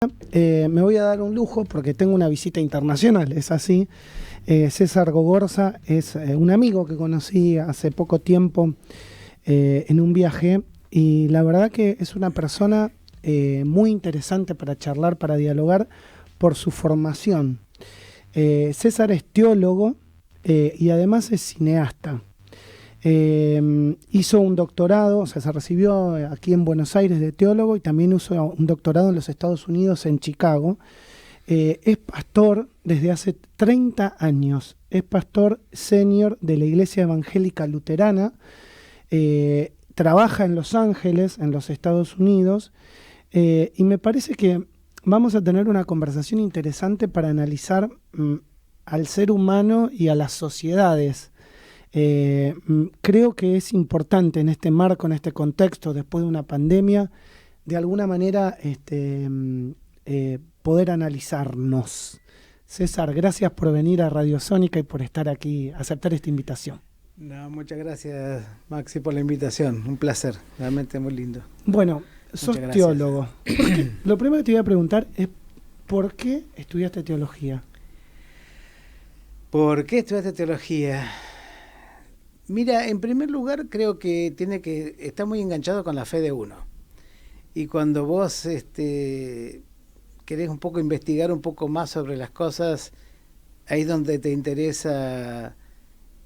Me voy a dar un lujo porque tengo una visita internacional, es así. César Gogorza es un amigo que conocí hace poco tiempo en un viaje y la verdad que es una persona muy interesante para charlar, para dialogar por su formación. César es teólogo y además es cineasta. Hizo un doctorado, o sea, se recibió aquí en Buenos Aires de teólogo y también hizo un doctorado en los Estados Unidos, en Chicago. Es pastor desde hace 30 años, es pastor senior de la Iglesia Evangélica Luterana, trabaja en Los Ángeles, en los Estados Unidos, y me parece que vamos a tener una conversación interesante para analizar al ser humano y a las sociedades. Creo que es importante en este marco, en este contexto, después de una pandemia, de alguna manera poder analizarnos. César, gracias por venir a Radio Sónica y por estar aquí, aceptar esta invitación. No, muchas gracias, Maxi, por la invitación. Un placer, realmente muy lindo. Bueno, sos teólogo. Lo primero que te voy a preguntar es ¿por qué estudiaste teología? ¿Por qué estudiaste teología? Mira, en primer lugar creo que está muy enganchado con la fe de uno. Y cuando vos querés un poco investigar un poco más sobre las cosas, ahí es donde te interesa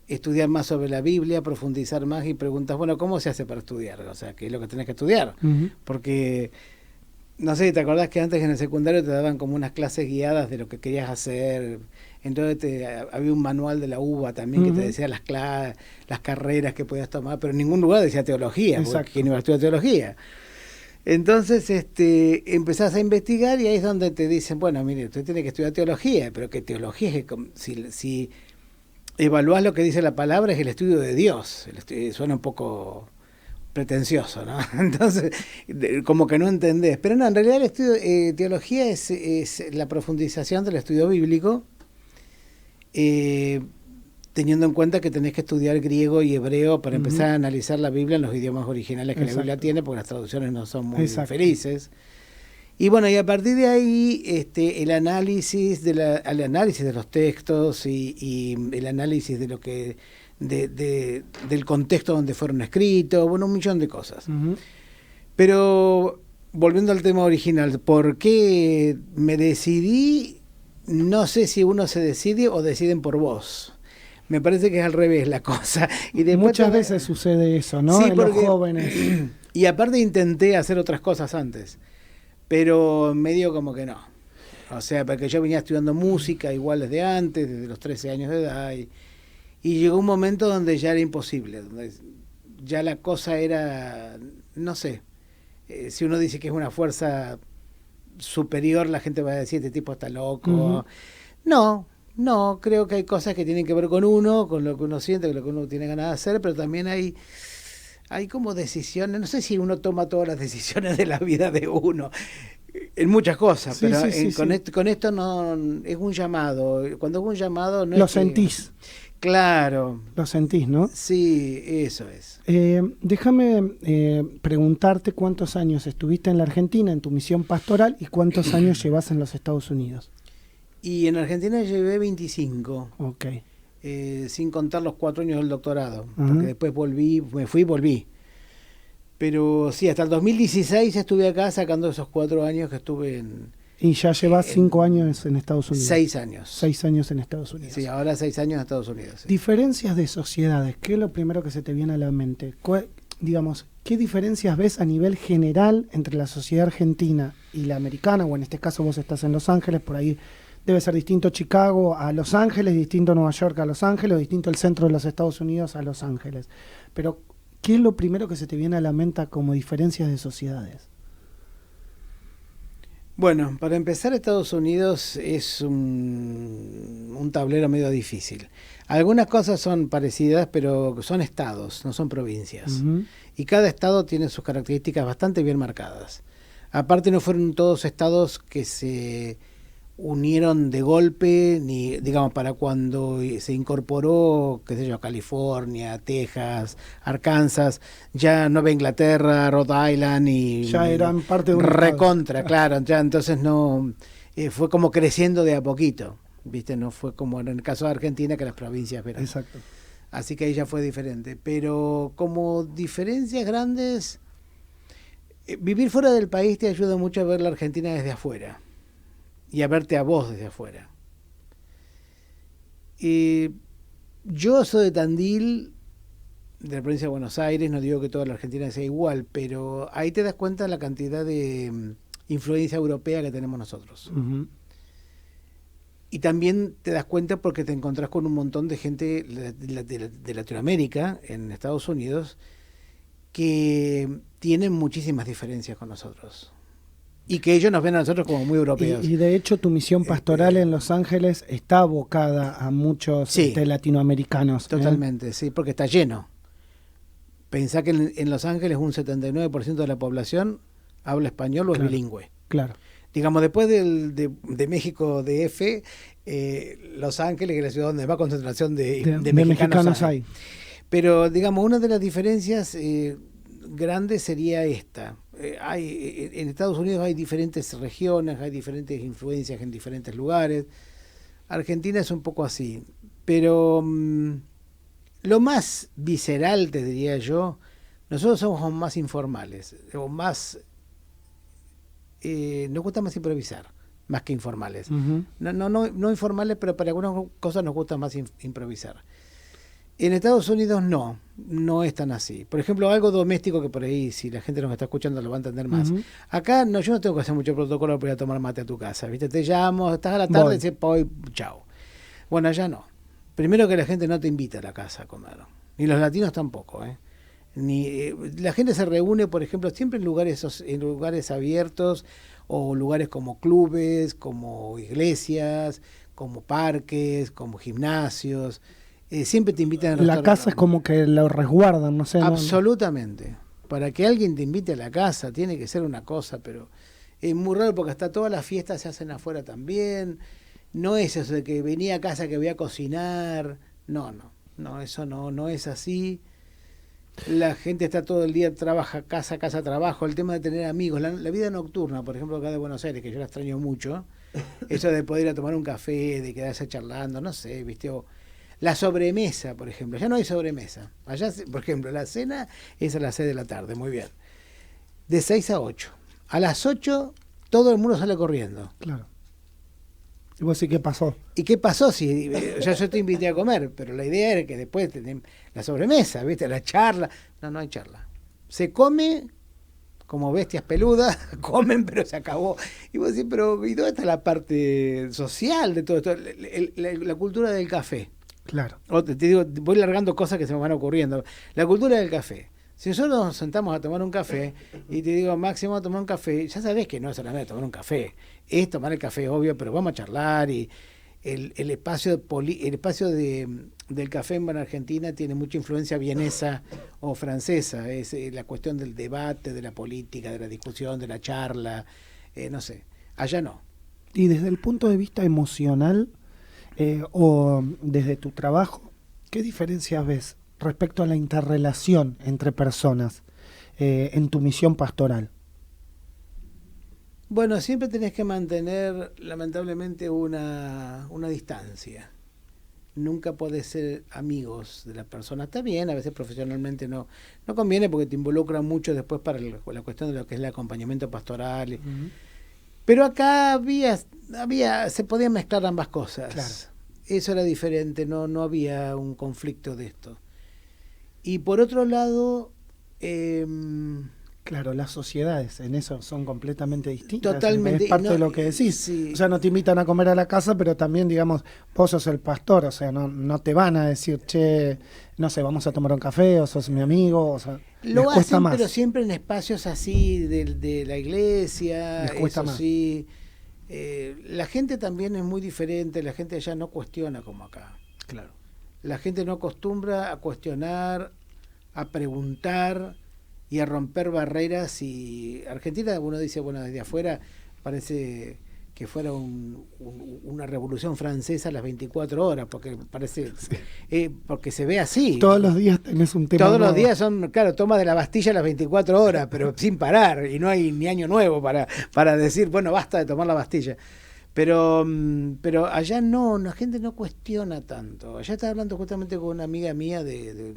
estudiar más sobre la Biblia, profundizar más y preguntas, bueno, ¿cómo se hace para estudiar? O sea, ¿qué es lo que tenés que estudiar? Porque, no sé, ¿te acordás que antes en el secundario te daban como unas clases guiadas de lo que querías hacer? Entonces había un manual de la UBA también que te decía las carreras que podías tomar, pero en ningún lugar decía teología, porque ¿quién iba a estudiar teología? Entonces empezás a investigar y ahí es donde te dicen, bueno, mire, usted tiene que estudiar teología, pero que teología es que si evaluás lo que dice la palabra es el estudio de Dios. Suena un poco pretencioso, ¿no? Entonces, como que no entendés. Pero no, en realidad el estudio teología es la profundización del estudio bíblico, teniendo en cuenta que tenés que estudiar griego y hebreo para empezar a analizar la Biblia en los idiomas originales que la Biblia tiene, porque las traducciones no son muy felices. Y bueno, y a partir de ahí el análisis de los textos y el análisis de lo que del contexto donde fueron escritos, bueno, un millón de cosas. Pero volviendo al tema original, ¿por qué me decidí? No sé si uno se decide o deciden por vos. Me parece que es al revés la cosa. Y muchas veces sucede eso, ¿no? Sí, en los jóvenes. Y aparte intenté hacer otras cosas antes, pero medio como que no. O sea, porque yo venía estudiando música igual desde antes, desde los 13 años de edad, y llegó un momento donde ya era imposible, donde ya la cosa era, no sé, si uno dice que es una fuerza superior, la gente va a decir, este tipo está loco. No, creo que hay cosas que tienen que ver con uno, con lo que uno siente, con lo que uno tiene ganas de hacer, pero también hay como decisiones, no sé si uno toma todas las decisiones de la vida de uno, en muchas cosas, pero con esto no es un llamado. Cuando es un llamado no lo es sentís. Claro. Lo sentís, ¿no? Sí, eso es. Déjame preguntarte cuántos años estuviste en la Argentina en tu misión pastoral y cuántos años llevas en los Estados Unidos. Y en Argentina llevé 25. Ok. Sin contar los 4 años del doctorado, porque después me fui y volví. Pero sí, hasta el 2016 estuve acá sacando esos 4 años que estuve en... Y ya llevas 5 años en Estados Unidos. 6 años. 6 años en Estados Unidos. Sí, ahora 6 años en Estados Unidos. Sí. Diferencias de sociedades, ¿qué es lo primero que se te viene a la mente? Digamos, ¿qué diferencias ves a nivel general entre la sociedad argentina y la americana? O en este caso vos estás en Los Ángeles, por ahí debe ser distinto Chicago a Los Ángeles, distinto Nueva York a Los Ángeles, o distinto el centro de los Estados Unidos a Los Ángeles. Pero, ¿qué es lo primero que se te viene a la mente como diferencias de sociedades? Bueno, para empezar, Estados Unidos es un tablero medio difícil. Algunas cosas son parecidas, pero son estados, no son provincias. Y cada estado tiene sus características bastante bien marcadas. Aparte, no fueron todos estados que se unieron de golpe, ni digamos para cuando se incorporó, qué sé yo, California, Texas, Arkansas, ya Nueva Inglaterra, Rhode Island y Ya eran parte de un recontra, estado. claro, ya entonces no fue como creciendo de a poquito, ¿viste? No fue como en el caso de Argentina que las provincias eran. Exacto. Así que ahí ya fue diferente, pero como diferencias grandes, vivir fuera del país te ayuda mucho a ver la Argentina desde afuera y a verte a vos desde afuera. Yo soy de Tandil, de la provincia de Buenos Aires, no digo que toda la Argentina sea igual, pero ahí te das cuenta de la cantidad de influencia europea que tenemos nosotros. Uh-huh. Y también te das cuenta porque te encontrás con un montón de gente de Latinoamérica, en Estados Unidos, que tienen muchísimas diferencias con nosotros. Y que ellos nos ven a nosotros como muy europeos. Y de hecho tu misión pastoral en Los Ángeles está abocada a muchos Sí, latinoamericanos. totalmente, sí, porque está lleno. Pensá que en Los Ángeles un 79% de la población habla español o es Claro. bilingüe. Claro. Digamos, después de México DF, Los Ángeles, que es la ciudad donde más concentración de mexicanos hay. Pero, digamos, una de las diferencias grandes sería esta. En Estados Unidos hay diferentes regiones, hay diferentes influencias en diferentes lugares. Argentina es un poco así. Pero lo más visceral, te diría yo, nosotros somos más informales, o más... nos gusta más improvisar, más que informales. Uh-huh. No informales, pero para algunas cosas nos gusta más improvisar. En Estados Unidos no es tan así. Por ejemplo, algo doméstico que por ahí, si la gente nos está escuchando, lo va a entender más. Uh-huh. Acá yo no tengo que hacer mucho protocolo para ir a tomar mate a tu casa, ¿viste? Te llamo, estás a la tarde, dices, voy, chao. Bueno, allá no. Primero que la gente no te invita a la casa a comer. Ni los latinos tampoco, ¿eh? La gente se reúne, por ejemplo, siempre en lugares abiertos o lugares como clubes, como iglesias, como parques, como gimnasios. Siempre te invitan a La casa es como que lo resguardan, no sé. Absolutamente. Para que alguien te invite a la casa tiene que ser una cosa, pero es muy raro porque hasta todas las fiestas se hacen afuera también. No es eso de que venía a casa que voy a cocinar. No, eso no es así. La gente está todo el día, trabaja, casa, trabajo. El tema de tener amigos, la vida nocturna, por ejemplo, acá de Buenos Aires, que yo la extraño mucho, eso de poder ir a tomar un café, de quedarse charlando, no sé, ¿viste? O la sobremesa, por ejemplo, ya no hay sobremesa. Allá, por ejemplo, la cena es a las 6 de la tarde, muy bien. De 6 a 8. A las 8 todo el mundo sale corriendo. Claro. ¿Y vos sí qué pasó? ¿Y qué pasó si ya yo te invité a comer? Pero la idea era que después tenemos la sobremesa, ¿viste? La charla. No hay charla. Se come como bestias peludas, comen, pero se acabó. Y vos decís, pero ¿y dónde está la parte social de todo esto? La cultura del café. Claro. Te digo, voy largando cosas que se me van ocurriendo. La cultura del café. Si nosotros nos sentamos a tomar un café y te digo, Máximo, a tomar un café, ya sabés que no es solamente tomar un café, es tomar el café, obvio, pero vamos a charlar y el espacio del café en Argentina tiene mucha influencia vienesa o francesa, es la cuestión del debate, de la política, de la discusión, de la charla, no sé, allá no. Y desde el punto de vista emocional o desde tu trabajo, ¿qué diferencias ves respecto a la interrelación entre personas en tu misión pastoral? Bueno, siempre tenés que mantener, lamentablemente, una distancia. Nunca podés ser amigos de la persona. Está bien, a veces profesionalmente no conviene porque te involucra mucho después para la cuestión de lo que es el acompañamiento pastoral. Uh-huh. Pero acá se podían mezclar ambas cosas. Claro. Eso era diferente, no había un conflicto de esto. Y por otro lado... claro, las sociedades en eso son completamente distintas. Totalmente. Es parte de lo que decís. Sí. O sea, no te invitan a comer a la casa, pero también, digamos, vos sos el pastor, o sea, no te van a decir, che, no sé, vamos a tomar un café, o sos mi amigo, o sea, lo les cuesta hacen, más. Pero siempre en espacios así de la iglesia. Les cuesta eso más. Sí. La gente también es muy diferente, la gente allá no cuestiona como acá. Claro. La gente no acostumbra a cuestionar, a preguntar y a romper barreras. Y Argentina, uno dice, bueno, desde afuera parece que fuera una revolución francesa a las 24 horas, porque parece porque se ve así. Todos los días tenés un tema Todos nuevo. los días son, claro, toma de la Bastilla a las 24 horas, pero sin parar, y no hay ni año nuevo para decir, bueno, basta de tomar la Bastilla. Pero allá no, la gente no cuestiona tanto. Allá estaba hablando justamente con una amiga mía del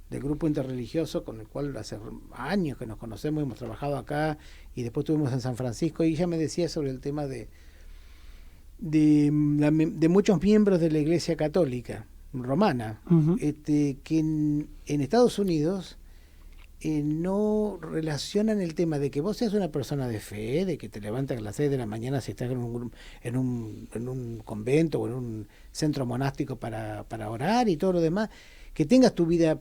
grupo interreligioso con el cual hace años que nos conocemos, hemos trabajado acá y después estuvimos en San Francisco, y ella me decía sobre el tema de muchos miembros de la Iglesia Católica Romana, que en Estados Unidos no relacionan el tema de que vos seas una persona de fe, de que te levantas a las 6 de la mañana si estás en un convento o en un centro monástico para orar y todo lo demás, que tengas tu vida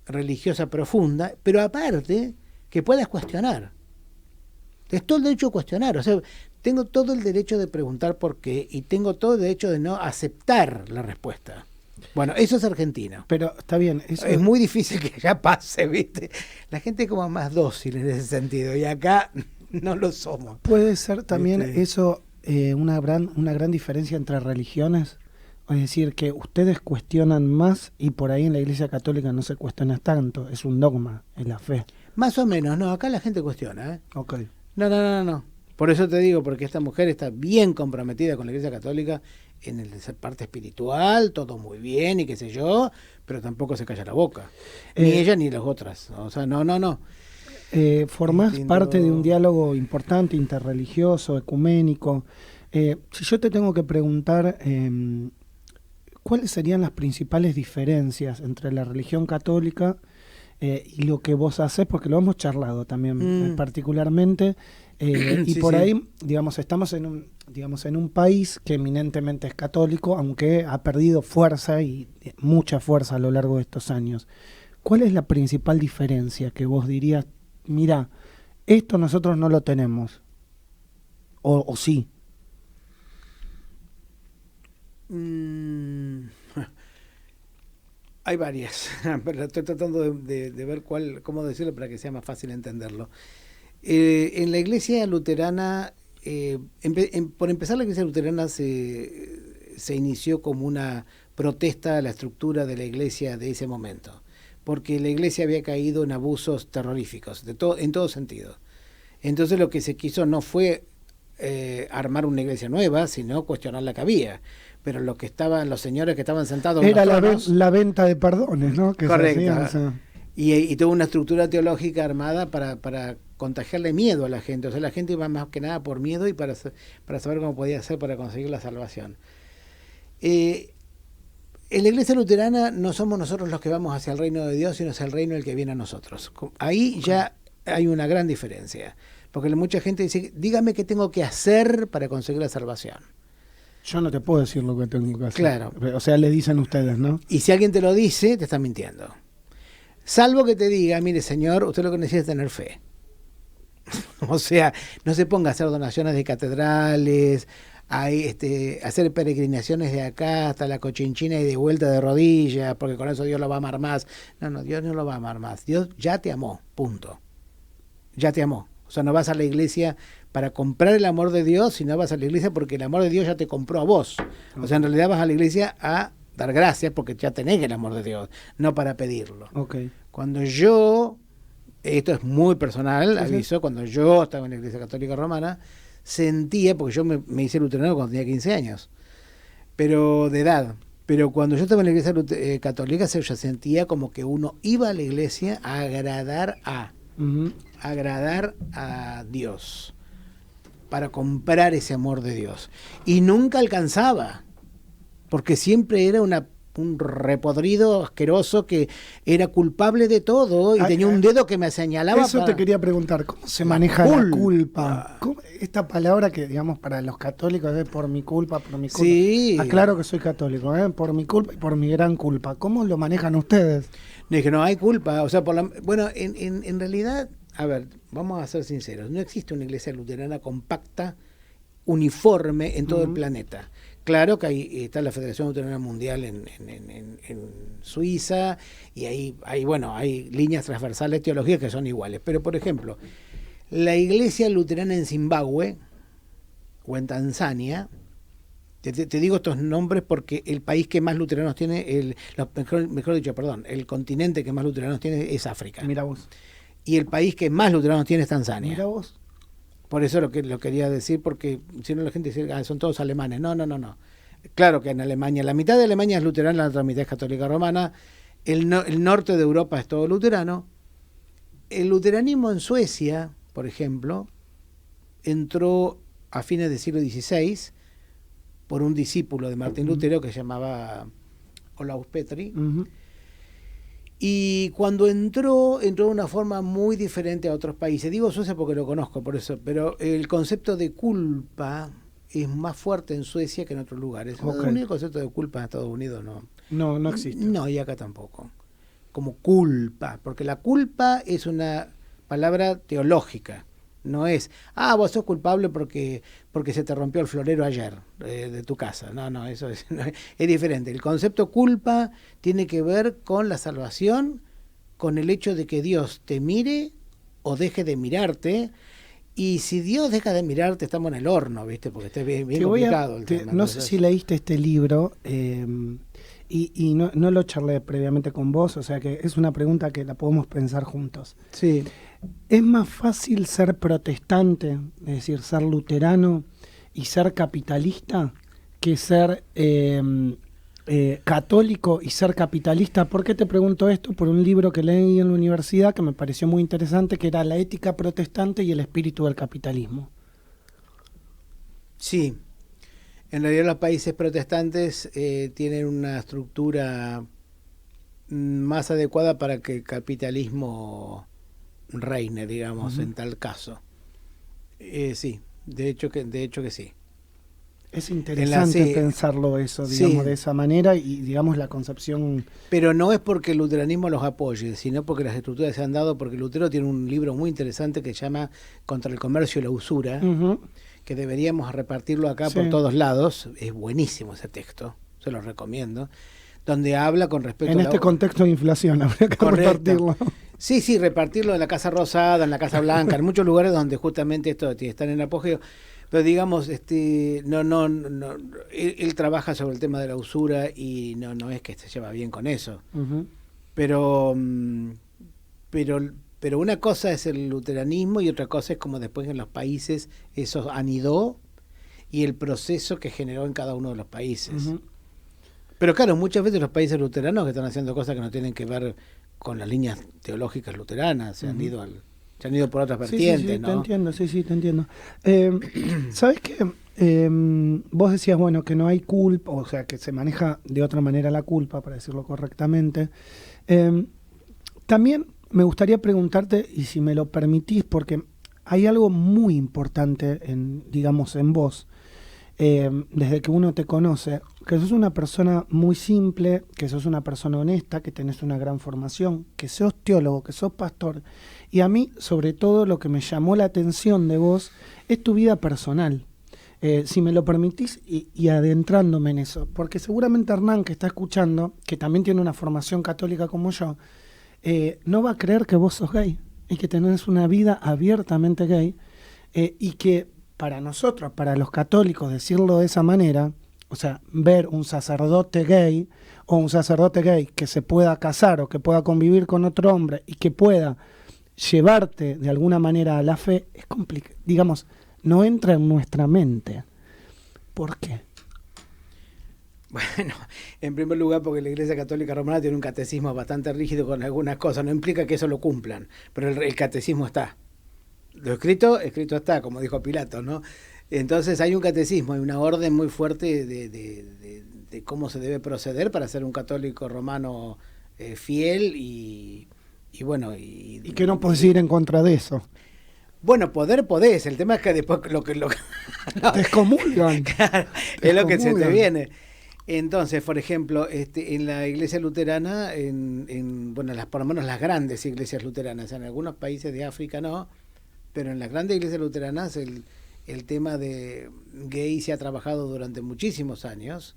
religiosa profunda, pero aparte que puedas cuestionar. Tienes todo el derecho a cuestionar, o sea, tengo todo el derecho de preguntar por qué y tengo todo el derecho de no aceptar la respuesta. Bueno, eso es Argentina. Pero está bien. Eso es muy difícil que ya pase, ¿viste? La gente es como más dócil en ese sentido, y acá no lo somos. Puede ser también eso una gran diferencia entre religiones. Es decir, que ustedes cuestionan más y por ahí en la Iglesia Católica no se cuestiona tanto. Es un dogma, es la fe. Más o menos, no, acá la gente cuestiona, ¿eh? Ok. No. Por eso te digo, porque esta mujer está bien comprometida con la Iglesia Católica en esa parte espiritual, todo muy bien y qué sé yo, pero tampoco se calla la boca. Ni ella ni las otras. O sea, no. Formás parte de un diálogo importante, interreligioso, ecuménico. Si yo te tengo que preguntar, ¿cuáles serían las principales diferencias entre la religión católica y lo que vos haces? Porque lo hemos charlado también particularmente. Y sí, por ahí, digamos, estamos en un país que eminentemente es católico, aunque ha perdido fuerza y mucha fuerza a lo largo de estos años. ¿Cuál es la principal diferencia que vos dirías, mira, esto nosotros no lo tenemos? ¿O sí? Hay varias, pero estoy tratando de ver cómo decirlo para que sea más fácil entenderlo. En la iglesia luterana, por empezar, la iglesia luterana se inició como una protesta a la estructura de la iglesia de ese momento, porque la iglesia había caído en abusos terroríficos, en todo sentido. Entonces lo que se quiso no fue armar una iglesia nueva, sino cuestionar la que había. Pero los señores que estaban sentados era en los tronos, la venta de perdones, ¿no? Que correcto. O sea. Y tuvo una estructura teológica armada para contagiarle miedo a la gente. O sea, la gente iba más que nada por miedo y para saber cómo podía hacer para conseguir la salvación. En la iglesia luterana no somos nosotros los que vamos hacia el reino de Dios, sino hacia el reino del que viene a nosotros. Ahí ya hay una gran diferencia. Porque mucha gente dice, dígame qué tengo que hacer para conseguir la salvación. Yo no te puedo decir lo que tengo que hacer. Claro. O sea, le dicen ustedes, ¿no? Y si alguien te lo dice, te está mintiendo. Salvo que te diga, mire señor, usted lo que necesita es tener fe. O sea, no se ponga a hacer donaciones de catedrales, hacer peregrinaciones de acá hasta la Cochinchina y de vuelta de rodillas, porque con eso Dios lo va a amar más. No, Dios no lo va a amar más. Dios ya te amó, punto. Ya te amó. O sea, no vas a la iglesia para comprar el amor de Dios, sino vas a la iglesia porque el amor de Dios ya te compró a vos. O sea, en realidad vas a la iglesia a dar gracias porque ya tenés el amor de Dios, no para pedirlo. Okay. Cuando yo, esto es muy personal, aviso, cuando yo estaba en la Iglesia Católica Romana, sentía, porque yo me hice luterano cuando tenía 15 años, pero de edad, pero cuando yo estaba en la Iglesia Católica, yo sentía como que uno iba a la iglesia a agradar a Dios, para comprar ese amor de Dios. Y nunca alcanzaba, porque siempre era un repodrido asqueroso que era culpable de todo y tenía un dedo que me señalaba. Eso te quería preguntar, ¿cómo se maneja la culpa? Esta palabra que, digamos, para los católicos es por mi culpa. Sí. Aclaro que soy católico, por mi culpa y por mi gran culpa. ¿Cómo lo manejan ustedes? No, es que no hay culpa. O sea, bueno, en realidad, a ver, vamos a ser sinceros, no existe una iglesia luterana compacta, uniforme en todo el planeta. Claro que ahí está la Federación Luterana Mundial en Suiza y ahí hay líneas transversales teológicas que son iguales. Pero, por ejemplo, La iglesia luterana en Zimbabue o en Tanzania, te digo estos nombres porque el país que más luteranos tiene, mejor dicho, el continente que más luteranos tiene es África. Mira vos. Y el país que más luteranos tiene es Tanzania. Mira vos. Por eso lo quería decir, porque si no la gente dice, son todos alemanes. No. Claro que en Alemania, la mitad de Alemania es luterana, la otra mitad es católica romana. El norte de Europa es todo luterano. El luteranismo en Suecia, por ejemplo, entró a fines del siglo XVI por un discípulo de Martín Lutero que se llamaba Olaus Petri. Y cuando entró de una forma muy diferente a otros países. Digo Suecia porque lo conozco, por eso. Pero el concepto de culpa es más fuerte en Suecia que en otros lugares. Okay. El concepto de culpa en Estados Unidos no existe. No, y acá tampoco. Como culpa, porque la culpa es una palabra teológica. No es, vos sos culpable porque se te rompió el florero ayer de tu casa. No, eso es diferente. El concepto culpa tiene que ver con la salvación, con el hecho de que Dios te mire o deje de mirarte. Y si Dios deja de mirarte, estamos en el horno, ¿viste? Porque está bien complicado el tema. No sé si leíste este libro y no lo charlé previamente con vos, o sea que es una pregunta que la podemos pensar juntos. Sí. ¿Es más fácil ser protestante, es decir, ser luterano y ser capitalista, que ser católico y ser capitalista? ¿Por qué te pregunto esto? Por un libro que leí en la universidad que me pareció muy interesante, que era La ética protestante y el espíritu del capitalismo. Sí, en realidad los países protestantes tienen una estructura más adecuada para que el capitalismo reine, digamos, en tal caso. Sí, de hecho que sí. Es interesante pensarlo eso, digamos, de esa manera y, digamos, la concepción... Pero no es porque el luteranismo los apoye, sino porque las estructuras se han dado, porque Lutero tiene un libro muy interesante que se llama Contra el comercio y la usura, que deberíamos repartirlo acá por todos lados. Es buenísimo ese texto, se lo recomiendo, donde habla con respecto a este contexto de inflación, habría que repartirlo. Sí, repartirlo en la Casa Rosada, en la Casa Blanca, en muchos lugares donde justamente esto están en apogeo. Pero digamos, no, él trabaja sobre el tema de la usura y no es que se lleva bien con eso. Pero una cosa es el luteranismo y otra cosa es como después en los países eso anidó y el proceso que generó en cada uno de los países. Pero claro, muchas veces los países luteranos que están haciendo cosas que no tienen que ver con las líneas teológicas luteranas, se han ido por otras vertientes, sí, ¿no? Te entiendo. ¿Sabes qué? Vos decías, bueno, que no hay culpa, o sea, que se maneja de otra manera la culpa, para decirlo correctamente. También me gustaría preguntarte, y si me lo permitís, porque hay algo muy importante digamos, en vos, desde que uno te conoce, que sos una persona muy simple, que sos una persona honesta, que tenés una gran formación, que sos teólogo, que sos pastor. Y a mí, sobre todo, lo que me llamó la atención de vos es tu vida personal. Si me lo permitís, y adentrándome en eso, porque seguramente Hernán, que está escuchando, que también tiene una formación católica como yo, no va a creer que vos sos gay y que tenés una vida abiertamente gay, y que para nosotros, para los católicos, decirlo de esa manera, o sea, ver un sacerdote gay o un sacerdote gay que se pueda casar o que pueda convivir con otro hombre y que pueda llevarte de alguna manera a la fe, es complicado, digamos, no entra en nuestra mente. ¿Por qué? Bueno, en primer lugar porque la Iglesia Católica Romana tiene un catecismo bastante rígido con algunas cosas, no implica que eso lo cumplan, pero el catecismo está. Lo escrito está, como dijo Pilato, ¿no? Entonces hay un catecismo, hay una orden muy fuerte de cómo se debe proceder para ser un católico romano fiel y bueno... Y que no podés ir en contra de eso. Bueno, podés, el tema es que después lo que no, te excomulgan. Claro, es lo que se te viene. Entonces, por ejemplo, en la iglesia luterana, bueno, por lo menos las grandes iglesias luteranas, en algunos países de África no, pero en las grandes iglesias luteranas el tema de gay se ha trabajado durante muchísimos años.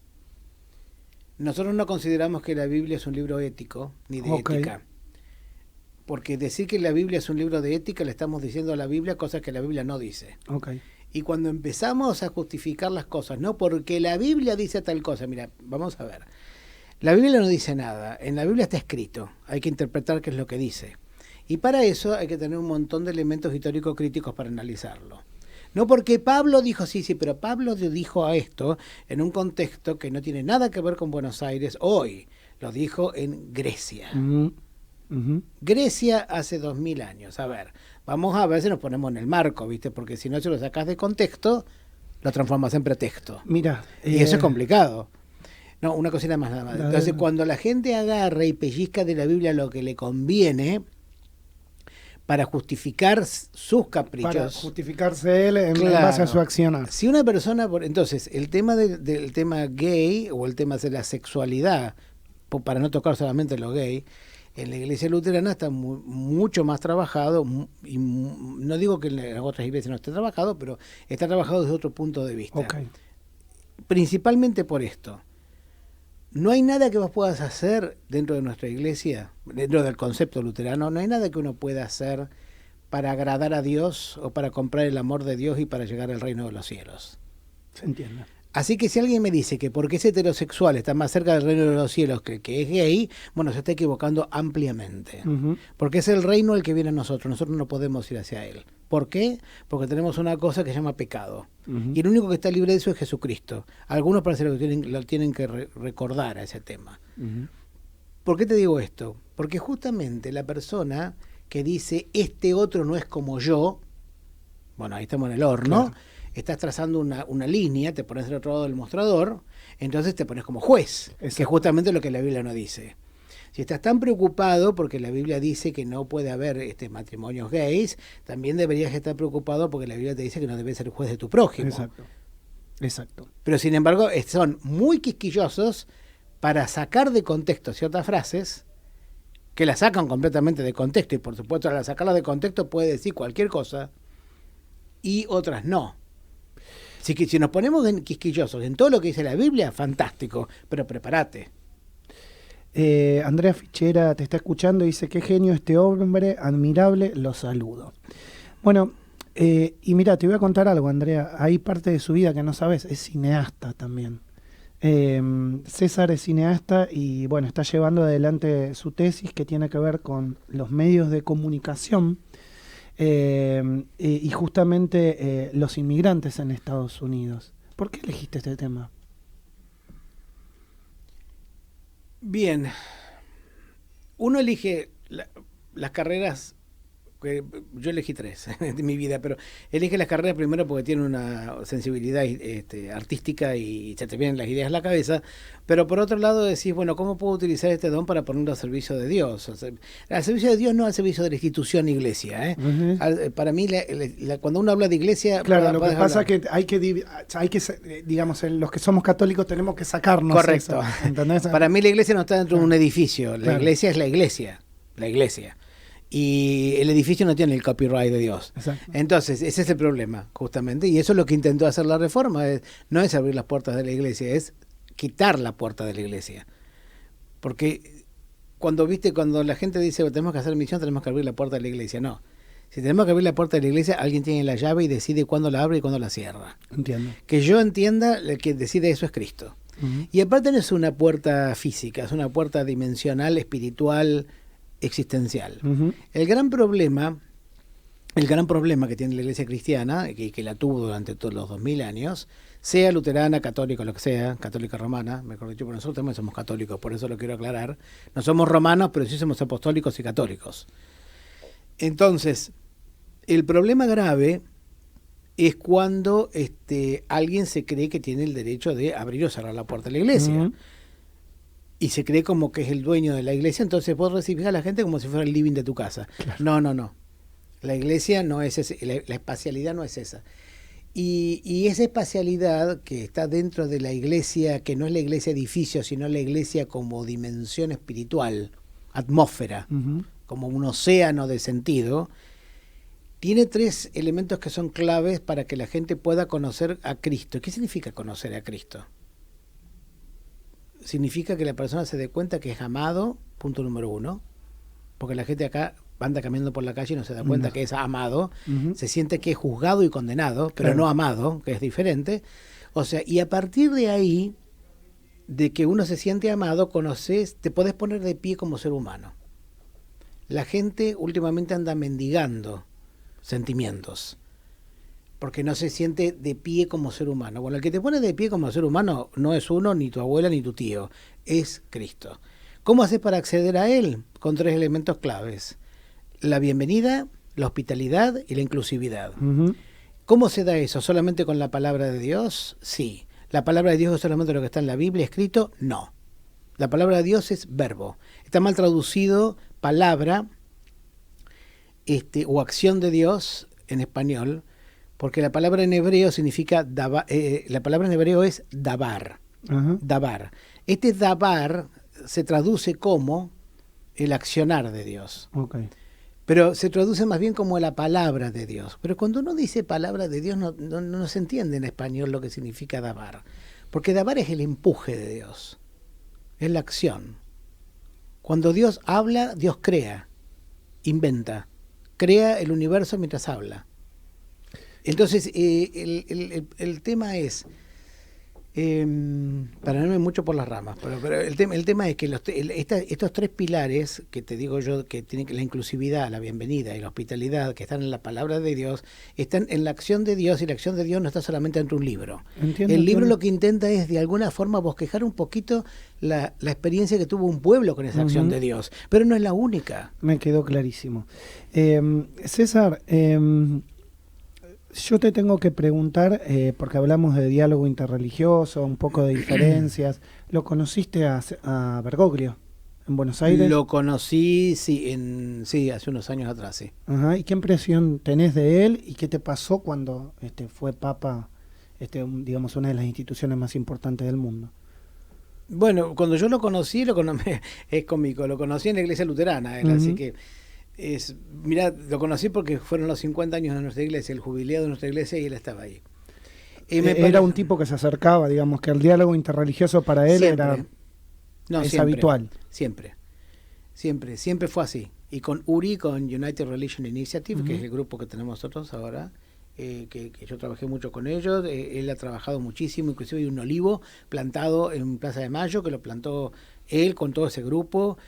Nosotros no consideramos que la Biblia es un libro ético, ni de ética. Porque decir que la Biblia es un libro de ética, le estamos diciendo a la Biblia cosas que la Biblia no dice. Okay. Y cuando empezamos a justificar las cosas, no porque la Biblia dice tal cosa, mira, vamos a ver. La Biblia no dice nada, en la Biblia está escrito, hay que interpretar qué es lo que dice. Y para eso hay que tener un montón de elementos históricos críticos para analizarlo. No porque Pablo dijo, sí, pero Pablo dijo a esto en un contexto que no tiene nada que ver con Buenos Aires hoy, lo dijo en Grecia. Grecia hace 2000 años, a ver, vamos a ver si nos ponemos en el marco, ¿viste? Porque si no se lo sacás de contexto, lo transformas en pretexto. Mira, y eso es complicado. No, una cosita más nada más. Entonces, cuando la gente agarra y pellizca de la Biblia lo que le conviene para justificar sus caprichos. Para justificarse él en base a su accionar. Si una persona, entonces, el tema del tema gay o el tema de la sexualidad, para no tocar solamente lo gay, en la iglesia luterana está mucho más trabajado, y no digo que en las otras iglesias no esté trabajado, pero está trabajado desde otro punto de vista. Okay. Principalmente por esto. No hay nada que vos puedas hacer dentro de nuestra iglesia, dentro del concepto luterano, no hay nada que uno pueda hacer para agradar a Dios o para comprar el amor de Dios y para llegar al reino de los cielos. Se entiende. Así que si alguien me dice que porque es heterosexual está más cerca del reino de los cielos que es gay, bueno, se está equivocando ampliamente. Porque es el reino el que viene a nosotros no podemos ir hacia él. ¿Por qué? Porque tenemos una cosa que se llama pecado. Y el único que está libre de eso es Jesucristo. Algunos parece que lo tienen que recordar a ese tema. ¿Por qué te digo esto? Porque justamente la persona que dice, este otro no es como yo, bueno, ahí estamos en el horno, claro. Estás trazando una línea, te pones del otro lado del mostrador, entonces te pones como juez, exacto. Que es justamente lo que la Biblia no dice. Si estás tan preocupado porque la Biblia dice que no puede haber matrimonios gays, también deberías estar preocupado porque la Biblia te dice que no debes ser juez de tu prójimo. Exacto. Pero sin embargo son muy quisquillosos para sacar de contexto ciertas frases que las sacan completamente de contexto, y por supuesto al sacarlas de contexto puede decir cualquier cosa y otras no. Así que si nos ponemos quisquillosos en todo lo que dice la Biblia, fantástico, pero prepárate. Andrea Fichera te está escuchando y dice, qué genio este hombre, admirable, lo saludo. Bueno, y mira, te voy a contar algo, Andrea, hay parte de su vida que no sabes, es cineasta también. César es cineasta y bueno, está llevando adelante su tesis que tiene que ver con los medios de comunicación y justamente los inmigrantes en Estados Unidos. ¿Por qué elegiste este tema? Bien, uno elige las carreras, yo elegí 3 de mi vida, pero elige las carreras primero porque tiene una sensibilidad artística y se te vienen las ideas a la cabeza, pero por otro lado decís, bueno, ¿cómo puedo utilizar este don para ponerlo al servicio de Dios? O sea, al servicio de Dios, no al servicio de la institución iglesia. Para mí, cuando uno habla de iglesia... Claro, lo que pasa es que hay que, digamos, los que somos católicos tenemos que sacarnos. Correcto. Eso, ¿entendés? Para mí la iglesia no está dentro de un edificio, la iglesia es la iglesia. Y el edificio no tiene el copyright de Dios. Exacto. Entonces, ese es el problema, justamente. Y eso es lo que intentó hacer la reforma. No es abrir las puertas de la iglesia, es quitar la puerta de la iglesia. Porque cuando la gente dice, tenemos que hacer misión, tenemos que abrir la puerta de la iglesia. No. Si tenemos que abrir la puerta de la iglesia, alguien tiene la llave y decide cuándo la abre y cuándo la cierra. Entiendo. Que yo entienda, el que decide eso es Cristo. Y aparte no es una puerta física, es una puerta dimensional, espiritual, existencial. El gran problema que tiene la iglesia cristiana, que la tuvo durante todos los 2000 años, sea luterana, católica, lo que sea, católica romana, mejor dicho, pero nosotros también somos católicos, por eso lo quiero aclarar. No somos romanos, pero sí somos apostólicos y católicos. Entonces, el problema grave es cuando alguien se cree que tiene el derecho de abrir o cerrar la puerta de la iglesia. Y se cree como que es el dueño de la iglesia, entonces vos recibís a la gente como si fuera el living de tu casa. Claro. No. La iglesia no es ese, la espacialidad no es esa. Y esa espacialidad que está dentro de la iglesia, que no es la iglesia edificio, sino la iglesia como dimensión espiritual, atmósfera, como un océano de sentido, tiene 3 elementos que son claves para que la gente pueda conocer a Cristo. ¿Qué significa conocer a Cristo? Significa que la persona se dé cuenta que es amado, punto número 1, porque la gente acá anda caminando por la calle y no se da cuenta que es amado, Ujú. se siente que es juzgado y condenado, pero Claro. no amado, que es diferente. O sea, y a partir de ahí, de que uno se siente amado, te podés poner de pie como ser humano. La gente últimamente anda mendigando sentimientos, porque no se siente de pie como ser humano. Bueno, el que te pone de pie como ser humano no es uno, ni tu abuela, ni tu tío, es Cristo. ¿Cómo haces para acceder a Él? Con 3 elementos claves: la bienvenida, la hospitalidad y la inclusividad. Ujú. ¿Cómo se da eso? ¿Solamente con la palabra de Dios? Sí. ¿La palabra de Dios es solamente lo que está en la Biblia escrito? No. La palabra de Dios es verbo. Está mal traducido palabra o acción de Dios en español, porque la palabra en hebreo significa la palabra en hebreo es dabar. Ajá. Dabar. Este dabar se traduce como el accionar de Dios, Ok. pero se traduce más bien como la palabra de Dios. Pero cuando uno dice palabra de Dios no se entiende en español lo que significa dabar, porque dabar es el empuje de Dios, es la acción. Cuando Dios habla, Dios crea, inventa, crea el universo mientras habla. Entonces, el tema es, para no irme mucho por las ramas, pero el tema es que estos 3 pilares que te digo yo, que tienen la inclusividad, la bienvenida y la hospitalidad, que están en la palabra de Dios, están en la acción de Dios, y la acción de Dios no está solamente dentro de un libro. Entiendo, El libro entiendo. lo que intenta es de alguna forma bosquejar un poquito la experiencia que tuvo un pueblo con esa acción Ujú. de Dios, pero no es la única. Me quedó clarísimo. César, yo te tengo que preguntar, porque hablamos de diálogo interreligioso, un poco de diferencias. ¿Lo conociste a Bergoglio en Buenos Aires? Lo conocí, sí, hace unos años atrás, sí. Ajá. ¿Y qué impresión tenés de él y qué te pasó cuando fue papa, digamos, una de las instituciones más importantes del mundo? Bueno, cuando yo lo conocí, es cómico, lo conocí en la iglesia luterana, él, así que mirá, lo conocí porque fueron los 50 años de nuestra iglesia, el jubileo de nuestra iglesia, y él estaba ahí. Era un tipo que se acercaba, digamos, que el diálogo interreligioso para él siempre. es Siempre, habitual. Siempre fue así. Y con URI, con United Religion Initiative, que es el grupo que tenemos nosotros ahora, que yo trabajé mucho con ellos, él ha trabajado muchísimo, inclusive hay un olivo plantado en Plaza de Mayo, que lo plantó él con todo ese grupo.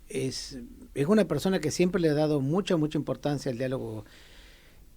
Es una persona que siempre le ha dado mucha importancia al diálogo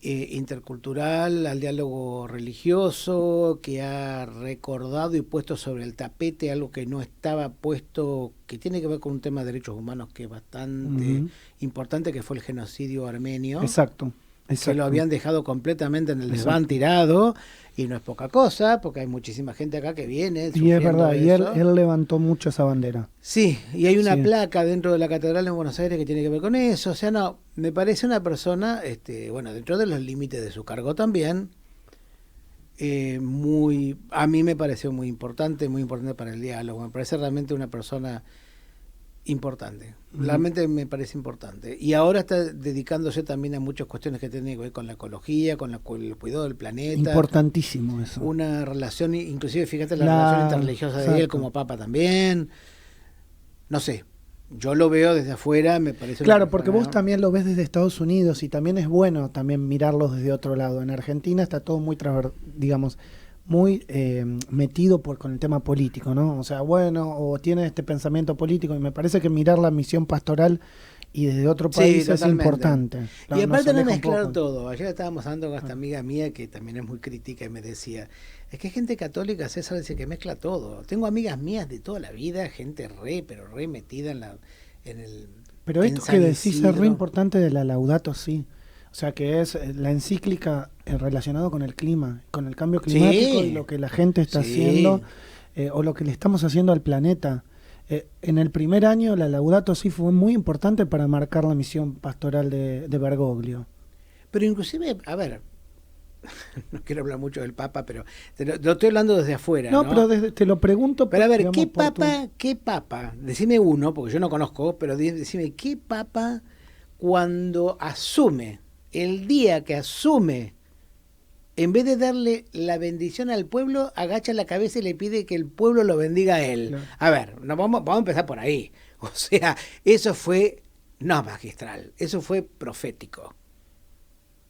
intercultural, al diálogo religioso, que ha recordado y puesto sobre el tapete algo que no estaba puesto, que tiene que ver con un tema de derechos humanos que es bastante importante, que fue el genocidio armenio. Exacto. Que lo habían dejado completamente en el desván tirado, y no es poca cosa, porque hay muchísima gente acá que viene. Y es verdad, y eso. él levantó mucho esa bandera. Sí, y hay una Sí. placa dentro de la catedral en Buenos Aires que tiene que ver con eso. O sea, no, me parece una persona, bueno, dentro de los límites de su cargo también, a mí me pareció muy importante para el diálogo. Me parece realmente una persona importante. Realmente me parece importante. Y ahora está dedicándose también a muchas cuestiones que tienen que ver con la ecología, con el cuidado del planeta. Importantísimo eso. Una relación, inclusive fíjate la relación interreligiosa de él como papa también. No sé, yo lo veo desde afuera, me parece... Claro, porque vos también lo ves desde Estados Unidos y también es bueno también mirarlo desde otro lado. En Argentina está todo muy, digamos, muy metido con el tema político, ¿no? O sea, bueno, o tiene este pensamiento político, y me parece que mirar la misión pastoral y desde otro país es importante. Y aparte no mezclar todo. Ayer estábamos hablando con esta amiga mía que también es muy crítica y me decía, es que hay gente católica, César, dice que mezcla todo. Tengo amigas mías de toda la vida, gente pero re metida en el... Pero esto que decís es re importante de la Laudato Si. O sea, que es la encíclica relacionada con el clima, con el cambio climático, y lo que la gente está haciendo, o lo que le estamos haciendo al planeta. En el primer año la Laudato Si fue muy importante para marcar la misión pastoral de Bergoglio. Pero inclusive, a ver, no quiero hablar mucho del Papa, pero lo estoy hablando desde afuera. No, pero te lo pregunto. Pero a ver, digamos, ¿qué papa? Decime uno, porque yo no conozco, pero decime, ¿qué papa cuando asume, el día que asume, en vez de darle la bendición al pueblo, agacha la cabeza y le pide que el pueblo lo bendiga a él? Claro. A ver, vamos a empezar por ahí. O sea, eso fue No, magistral. Eso fue profético.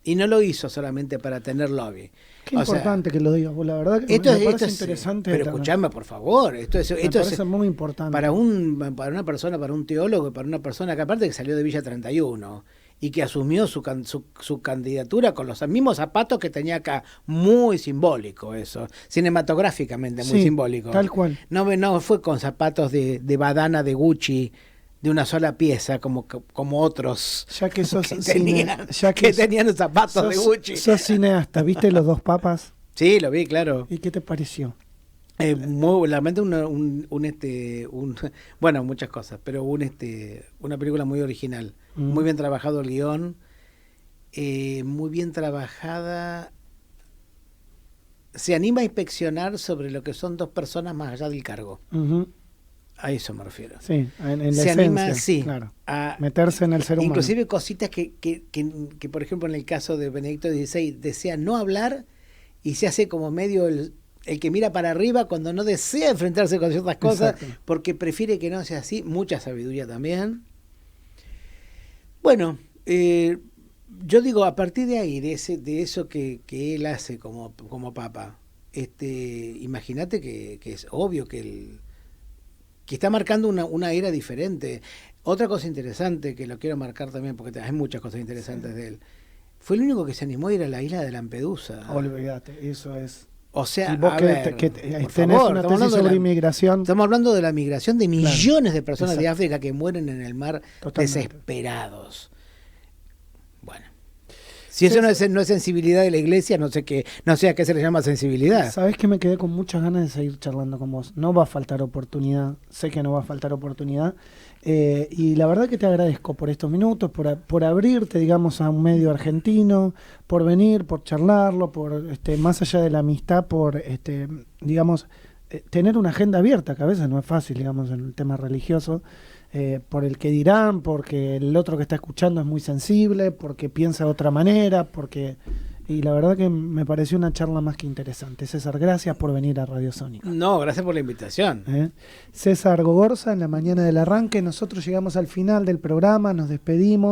Y no lo hizo solamente para tener lobby. Qué importante que lo digas, la verdad que esto me parece es interesante. Pero escuchame, por favor, esto es muy importante. Para una persona, para un teólogo, para una persona que aparte que salió de Villa 31 y que asumió su candidatura con los mismos zapatos que tenía acá, muy simbólico eso, cinematográficamente muy simbólico. Tal cual. No fue con zapatos de badana de Gucci, de una sola pieza, como otros ya que sos tenían los zapatos de Gucci. Sos cineasta, ¿viste Los Dos Papas? Sí, lo vi, claro. ¿Y qué te pareció? Realmente bueno, muchas cosas, pero una película muy original, muy bien trabajado el guión, muy bien trabajada. Se anima a inspeccionar sobre lo que son dos personas más allá del cargo. A eso me refiero. Sí, en la se esencia, anima, sí, claro, a meterse en el ser humano. Inclusive cositas que, por ejemplo, en el caso de Benedicto XVI, desea no hablar y se hace como medio el que mira para arriba cuando no desea enfrentarse con ciertas cosas. Exacto. Porque prefiere que no sea así. Mucha sabiduría también. Bueno, yo digo, a partir de ahí, de eso que él hace como papa, imagínate que es obvio que está marcando una era diferente. Otra cosa interesante que lo quiero marcar también, porque hay muchas cosas interesantes de él, fue el único que se animó a ir a la isla de Lampedusa. Olvídate, eso es. O sea, y vos tenés una tesis sobre inmigración. Estamos hablando de la migración de millones de personas de África que mueren en el mar desesperados. Bueno. Si eso no es sensibilidad de la iglesia, no sé a qué se le llama sensibilidad. Sabés que me quedé con muchas ganas de seguir charlando con vos. No va a faltar oportunidad, sé que no va a faltar oportunidad. Y la verdad que te agradezco por estos minutos, por abrirte, digamos, a un medio argentino, por venir, por charlarlo, por más allá de la amistad, por digamos, tener una agenda abierta, que a veces no es fácil, digamos, en el tema religioso. Por el que dirán, porque el otro que está escuchando es muy sensible, porque piensa de otra manera, y la verdad que me pareció una charla más que interesante. César, gracias por venir a Radio Sónica. No, gracias por la invitación. César Gogorza, en la mañana del arranque. Nosotros llegamos al final del programa, nos despedimos.